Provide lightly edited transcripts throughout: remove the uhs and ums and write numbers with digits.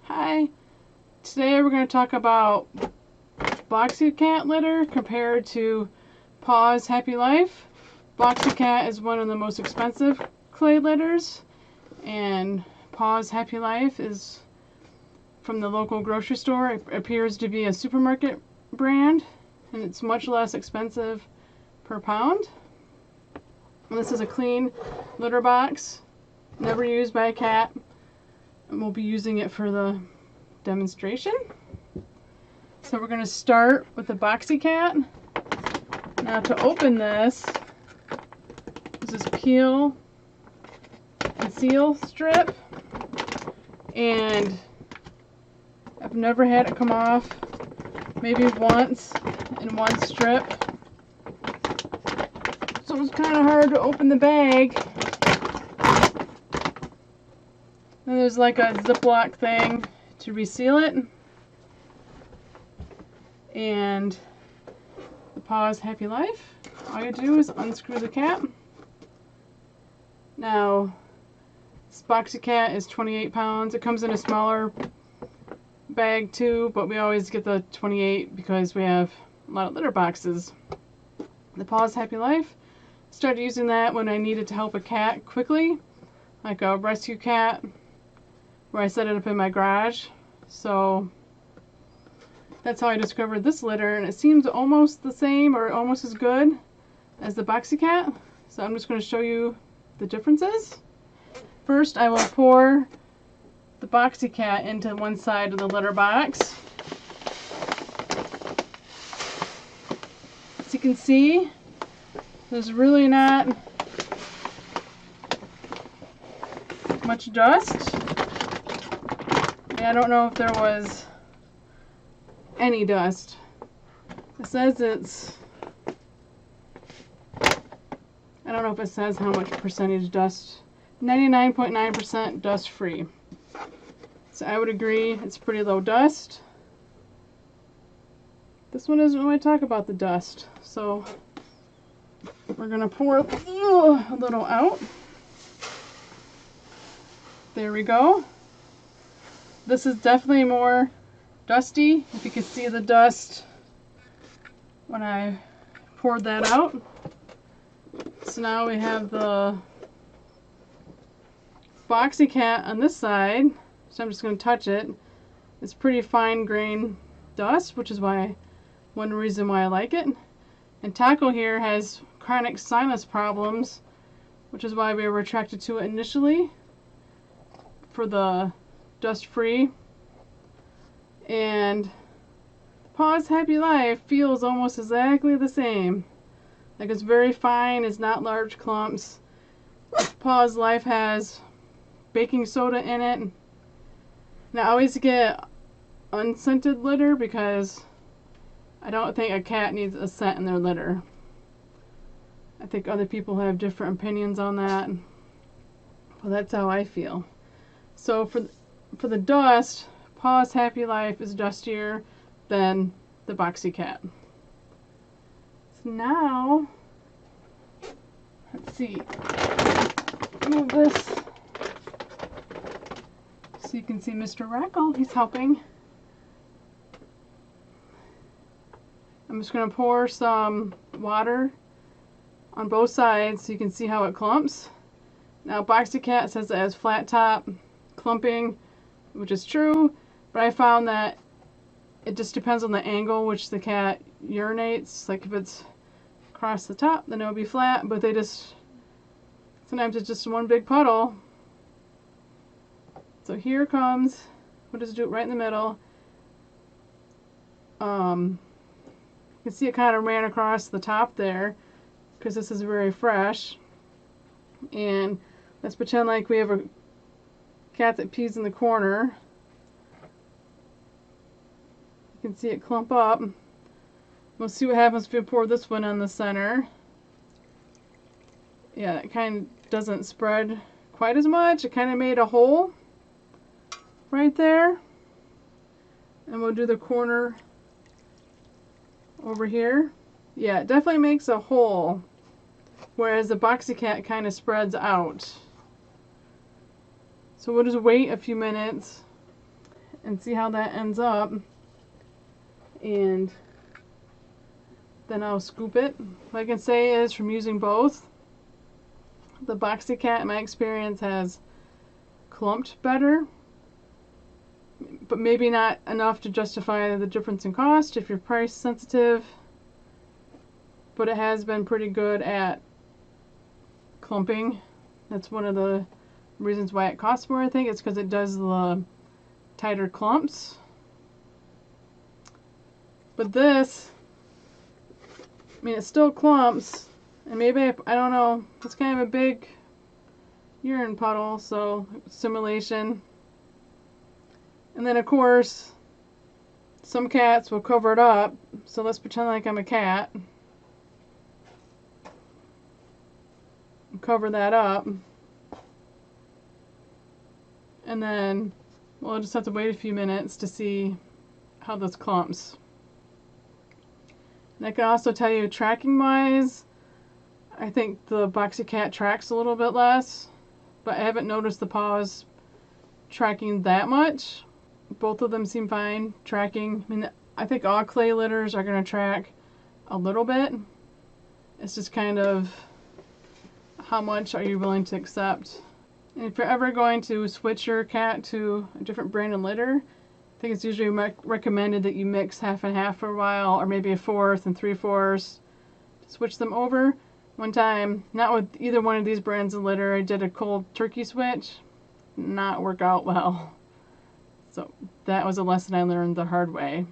Hi, today we're going to talk about Boxy-Cat litter compared to Paws Happy Life. Boxy-Cat is one of the most expensive clay litters, and Paws Happy Life is from the local grocery store. It appears to be a supermarket brand, and it's much less expensive per pound. And this is a clean litter box, never used by a cat. And we'll be using it for the demonstration. So we're going to start with the Boxy-Cat. Now to open this, this is peel and seal strip, and I've never had it come off, maybe once in one strip. So it's kind of hard to open the bag. And there's like a Ziploc thing to reseal it. And the Paws Happy Life, all you do is unscrew the cap. Now, this Boxy-Cat is 28 pounds. It comes in a smaller bag too, but we always get the 28 because we have a lot of litter boxes. The Paws Happy Life, started using that when I needed to help a cat quickly, like a rescue cat, where I set it up in my garage. So that's how I discovered this litter, and it seems almost the same or almost as good as the Boxy-Cat. So I'm just going to show you the differences. First, I will pour the Boxy-Cat into one side of the litter box. As you can see, there's really not much dust. I don't know if there was any dust. It says it's, I don't know if it says how much percentage dust, 99.9% dust free. So I would agree it's pretty low dust. This one doesn't really talk about the dust, so we're gonna pour a little out. There we go. This is definitely more dusty, if you can see the dust when I poured that out. So now we have the Boxy-Cat on this side, so I'm just going to touch it. It's pretty fine grain dust, which is one reason why I like it. And Taco here has chronic sinus problems, which is why we were attracted to it initially, for the dust free. And Paws Happy Life feels almost exactly the same. Like, it's very fine, it's not large clumps. Paws Life has baking soda in it. And I always get unscented litter because I don't think a cat needs a scent in their litter. I think other people have different opinions on that. Well, that's how I feel. So for the dust, Paws Happy Life is dustier than the Boxy-Cat. So now, let's see, move this so you can see Mr. Rackle. He's helping. I'm just going to pour some water on both sides so you can see how it clumps. Now, Boxy-Cat says it has flat top clumping, which is true, but I found that it just depends on the angle which the cat urinates. Like, if it's across the top, then it'll be flat, but sometimes it's just one big puddle. So here comes, we'll just do it right in the middle. You can see it kind of ran across the top there, because this is very fresh. And let's pretend like we have a cat that pees in the corner. You can see it clump up. We'll see what happens if we pour this one on the center. Yeah, it kind of doesn't spread quite as much. It kind of made a hole right there. And we'll do the corner over here. Yeah, it definitely makes a hole, whereas the Boxy-Cat kind of spreads out. So we'll just wait a few minutes and see how that ends up. And then I'll scoop it. What I can say is from using both, the BoxyCat in my experience has clumped better, but maybe not enough to justify the difference in cost if you're price sensitive. But it has been pretty good at clumping. That's one of the reasons why it costs more, I think. It's because it does the tighter clumps. But this, I mean, it still clumps, and maybe, I don't know, it's kind of a big urine puddle, so simulation. And then, of course, some cats will cover it up, so let's pretend like I'm a cat. Cover that up. And then we'll just have to wait a few minutes to see how this clumps. And I can also tell you, tracking wise, I think the BoxyCat tracks a little bit less, but I haven't noticed the paws tracking that much. Both of them seem fine tracking. I mean, I think all clay litters are going to track a little bit. It's just kind of how much are you willing to accept. And if you're ever going to switch your cat to a different brand of litter, I think it's usually recommended that you mix half and half for a while, or maybe a fourth and 3/4 to switch them over. One time, not with either one of these brands of litter, I did a cold turkey switch. Not work out well. So that was a lesson I learned the hard way.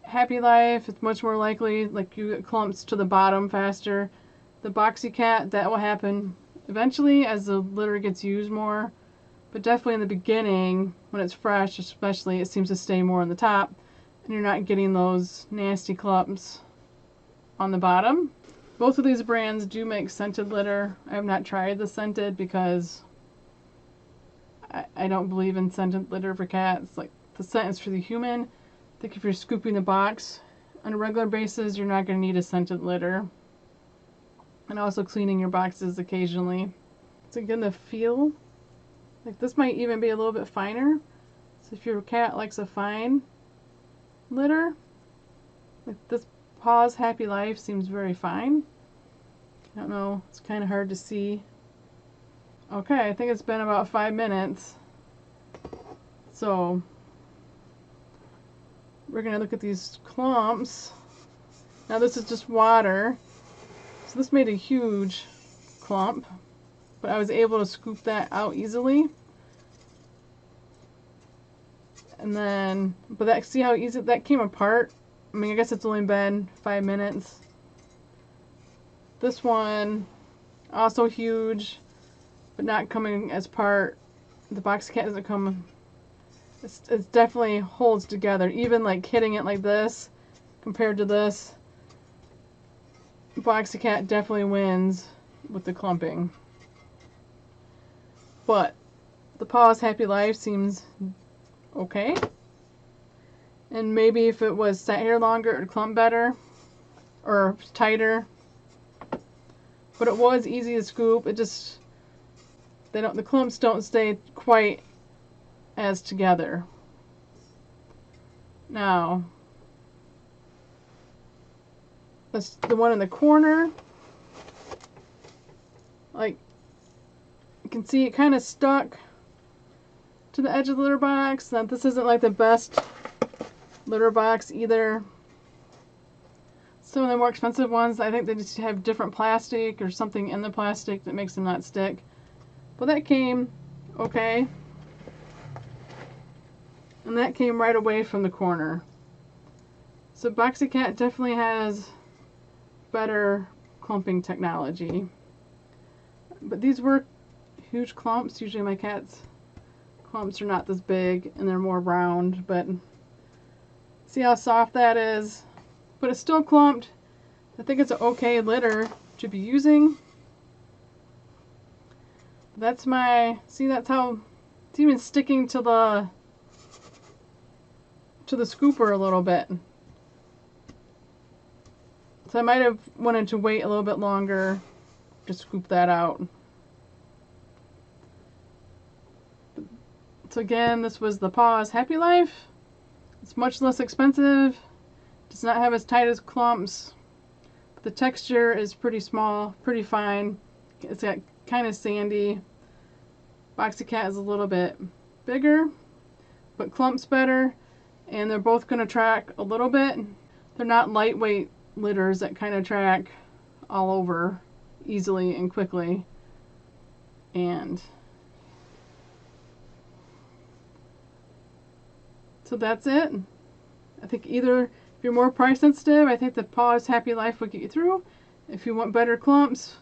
Happy Life, it's much more likely, like, you get clumps to the bottom faster. The BoxyCat, that will happen eventually as the litter gets used more. But definitely in the beginning, when it's fresh especially, it seems to stay more on the top. And you're not getting those nasty clumps on the bottom. Both of these brands do make scented litter. I have not tried the scented because I don't believe in scented litter for cats. Like, the scent is for the human. I think if you're scooping the box on a regular basis, you're not going to need a scented litter. And also cleaning your boxes occasionally. So again, the feel, like, this might even be a little bit finer. So if your cat likes a fine litter, like this Paws Happy Life seems very fine. I don't know, it's kind of hard to see. Okay, I think it's been about 5 minutes. So we're going to look at these clumps. Now this is just water. So this made a huge clump, but I was able to scoop that out easily. And then, but that, see how easy that came apart? I mean, I guess it's only been 5 minutes. This one, also huge, but not coming as part. The BoxyCat doesn't come, it definitely holds together. Even like hitting it like this, compared to this, BoxyCat definitely wins with the clumping. But the Paws Happy Life seems okay. And maybe if it was sat here longer, it would clump better or tighter. But it was easy to scoop. It just, the clumps don't stay quite as together. Now, that's the one in the corner. Like, you can see it kind of stuck to the edge of the litter box. Now, this isn't like the best litter box either. Some of the more expensive ones, I think they just have different plastic or something in the plastic that makes them not stick. But that came okay. And that came right away from the corner. So BoxyCat definitely has better clumping technology. But these were huge clumps. Usually my cat's clumps are not this big and they're more round, but see how soft that is? But it's still clumped. I think it's an okay litter to be using. That's my, see, that's how it's even sticking to the scooper a little bit. So I might have wanted to wait a little bit longer to scoop that out. So again, this was the Paws Happy Life. It's much less expensive. Does not have as tight as clumps. The texture is pretty small, pretty fine. It's got kind of sandy. Boxy Cat is a little bit bigger, but clumps better. And they're both going to track a little bit. They're not lightweight litters that kind of track all over easily and quickly. And so that's it. I think either if you're more price sensitive, I think the Paws Happy Life will get you through. If you want better clumps,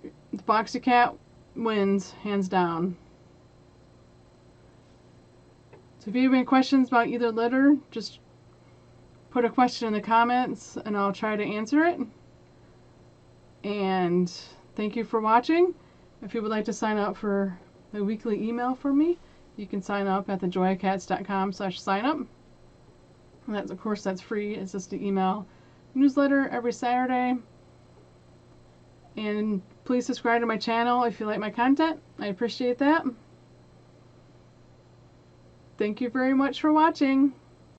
the Boxy Cat wins, hands down. So if you have any questions about either litter, just put a question in the comments and I'll try to answer it. And thank you for watching. If you would like to sign up for a weekly email from me, you can sign up at thejoyofcats.com/signup. And that's, of course, that's free. It's just an email newsletter every Saturday. And please subscribe to my channel if you like my content. I appreciate that. Thank you very much for watching.